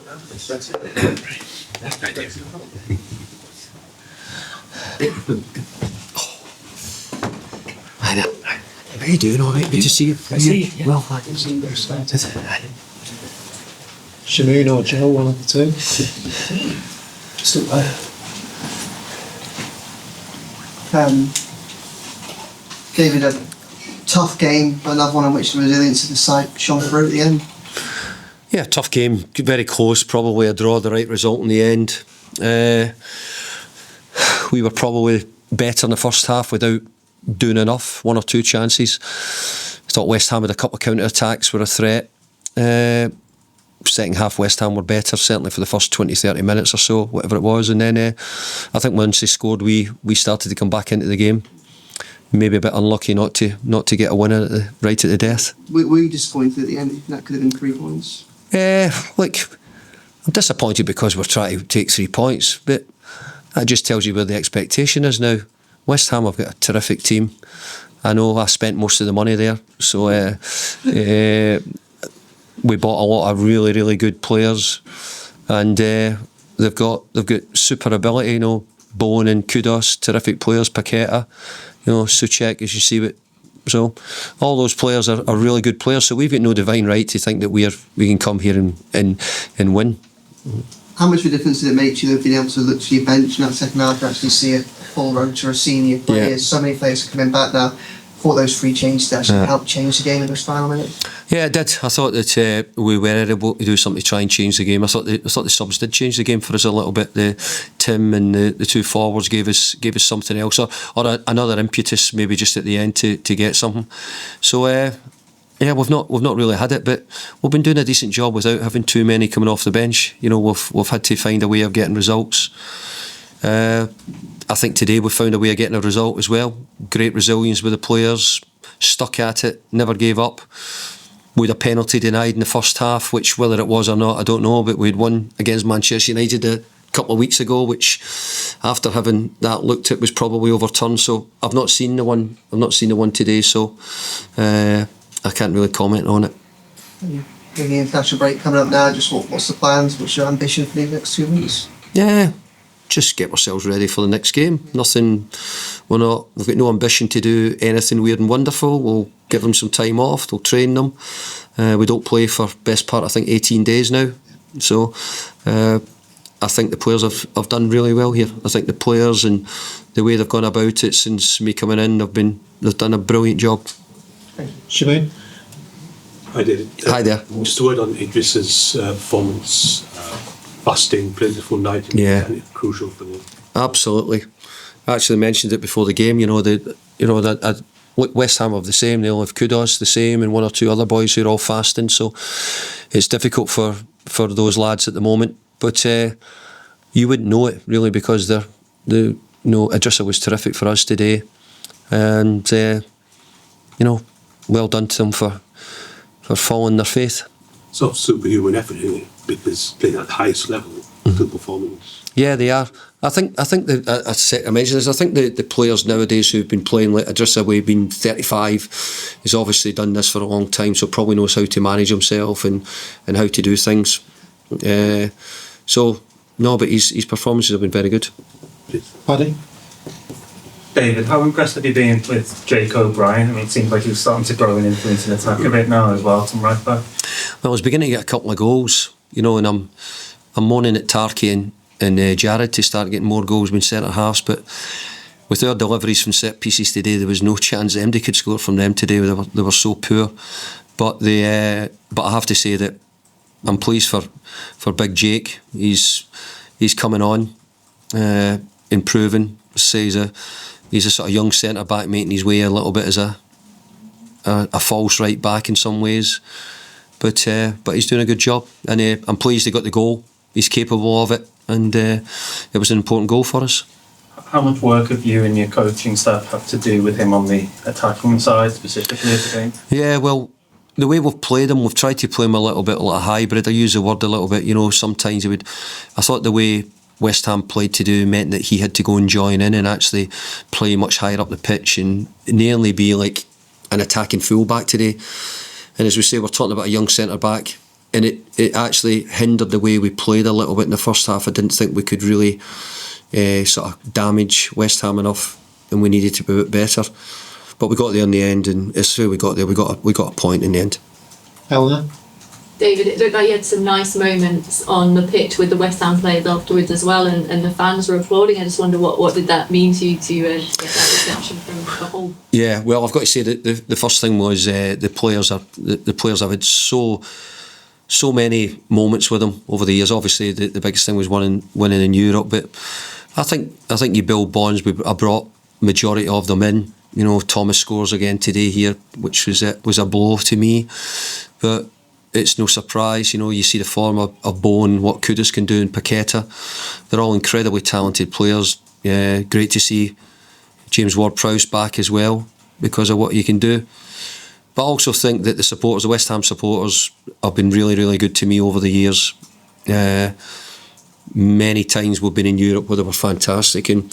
Hi there. How you doing? All right, good to see you. I see you. Yeah. Well, thanks. Shamoon or Joe, one of the two. Still David, a tough game, but another one in which the resilience of the side shone through at the end. Yeah, tough game, very close, probably a draw, the right result in the end. We were probably better in the first half without doing enough, one or two chances. I thought West Ham had a couple of counter-attacks, were a threat. Second half West Ham were better, certainly for the first 20-30 minutes or so, whatever it was, and then I think once they scored we started to come back into the game. Maybe a bit unlucky not to get a winner right at the death. Were you disappointed at the end? That could have been 3 points. I'm disappointed because we're trying to take 3 points, but that just tells you where the expectation is now. West Ham have got a terrific team. I know I spent most of the money there, so we bought a lot of really, really good players, and they've got super ability. You know, Bowen and Kudos, terrific players. Paqueta, you know, Souček, as you see it. So all those players are really good players. So we've got no divine right to think that we can come here and win. How much of a difference did it make to you being able to look to your bench in that second half and actually see a full rota of senior players? Yeah. So many players are coming back now. Thought those 3 changes to actually help change the game in those final minutes. Yeah, it did. I thought that we were able to do something to try and change the game. I thought the subs did change the game for us a little bit. The Tim and the 2 forwards gave us something else, or another impetus maybe just at the end to get something. So we've not really had it, but we've been doing a decent job without having too many coming off the bench. You know, we've had to find a way of getting results. I think today we found a way of getting a result as well. Great resilience with the players, stuck at it, never gave up. We had a penalty denied in the first half, which whether it was or not, I don't know, but we'd won against Manchester United a couple of weeks ago, which after having that looked at was probably overturned. So I've not seen the one today, so I can't really comment on it. The international break coming up now, just what's the plans? What's your ambition for the next 2 weeks? Yeah, just get ourselves ready for the next game. We've got no ambition to do anything weird and wonderful. We'll give them some time off, we'll train them. We don't play for best part, I think, 18 days now. So I think the players have done really well here. I think the players and the way they've gone about it since me coming in, they've done a brilliant job. Shamoon? Hi David. Hi there. Just a word on Idris's performance. Fasting, playing the full night, crucial for them. Absolutely. I actually mentioned it before the game. West Ham have the same. They'll have Kudos the same, and 1 or 2 other boys who are all fasting. So it's difficult for those lads at the moment. But you wouldn't know it really because Idrissa was terrific for us today, and well done to them for following their faith. Sort of superhuman effort, isn't it? Because playing at the highest level, good performance. Yeah, they are. I think I mentioned this. I think the players nowadays who've been playing like Idrissa, we've been 35. He's obviously done this for a long time, so probably knows how to manage himself and how to do things. But his performances have been very good. Paddy? David, how impressed have you been with O Brien? I mean, it seems like he was starting to grow an influence in attack a bit now as well, from right back. Well, I was beginning to get a couple of goals, and I'm moaning at Tarky and Jared to start getting more goals when centre halves, but with our deliveries from set pieces today, there was no chance that MD could score from them today. They were so poor. But I have to say that I'm pleased for Big Jake. He's coming on, improving. He's a sort of young centre back making his way a little bit as a false right back in some ways, but he's doing a good job, and I'm pleased he got the goal. He's capable of it, and it was an important goal for us. How much work have you and your coaching staff had to do with him on the attacking side specifically of the game? Yeah, well, the way we've played him, we've tried to play him a little bit like a hybrid. I use the word a little bit. Sometimes I thought the way West Ham played today meant that he had to go and join in and actually play much higher up the pitch and nearly be like an attacking full-back today. And as we say, we're talking about a young centre-back. and it actually hindered the way we played a little bit in the first half. I didn't think we could really sort of damage West Ham enough, and we needed to be a bit better. But we got there in the end, and it's true, we got there. We got a point in the end. Eleanor? David, it looked like you had some nice moments on the pitch with the West Ham players afterwards as well, and the fans were applauding. I just wonder what did that mean to you to get that reception from the whole? Yeah, well, I've got to say that the first thing was the players have had so many moments with them over the years. Obviously, the biggest thing was winning in Europe, but I think you build bonds. I brought majority of them in. You know, Thomas scores again today here, which was a blow to me, but it's no surprise. You know, you see the form of Bowen, what Kudus can do, and Paqueta. They're all incredibly talented players. Great to see James Ward-Prowse back as well because of what he can do. But I also think that the West Ham supporters have been really, really good to me over the years. Many times we've been in Europe where they were fantastic, and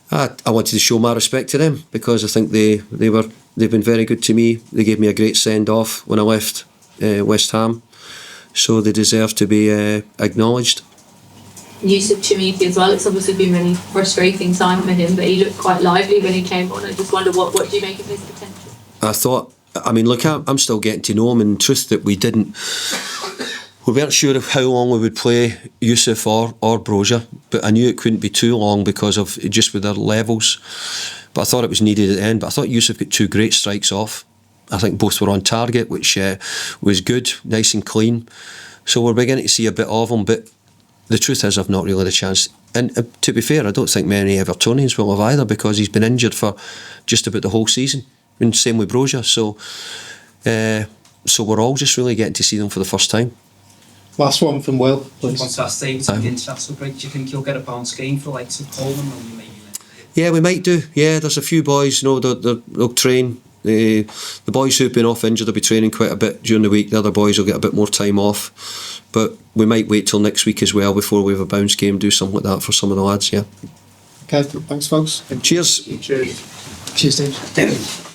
I wanted to show my respect to them because I think they've been very good to me. They gave me a great send-off when I left West Ham, so they deserve to be acknowledged. Youssef Chermiti as well. It's obviously been a really frustrating time for him, but he looked quite lively when he came on. I just wonder what do you make of his potential? I'm still getting to know him, and truth that we weren't sure of how long we would play Youssef or Brozier, but I knew it couldn't be too long because of just with their levels. But I thought it was needed at the end. But I thought Youssef got 2 great strikes off. I think both were on target, which was good, nice and clean. So we're beginning to see a bit of him, but the truth is I've not really had a chance. And to be fair, I don't think many Evertonians will have either because he's been injured for just about the whole season. And same with Brozier. So we're all just really getting to see them for the first time. Last one from Will, please. Once that's David to the international break, do you think you'll get a bounce game for like Poland or maybe? Yeah, we might do. Yeah, there's a few boys, you know, they'll train. The boys who've been off injured will be training quite a bit during the week. The other boys will get a bit more time off. But we might wait till next week as well before we have a bounce game, do something like that for some of the lads, yeah. Okay, thanks folks. Cheers. Cheers, Dave.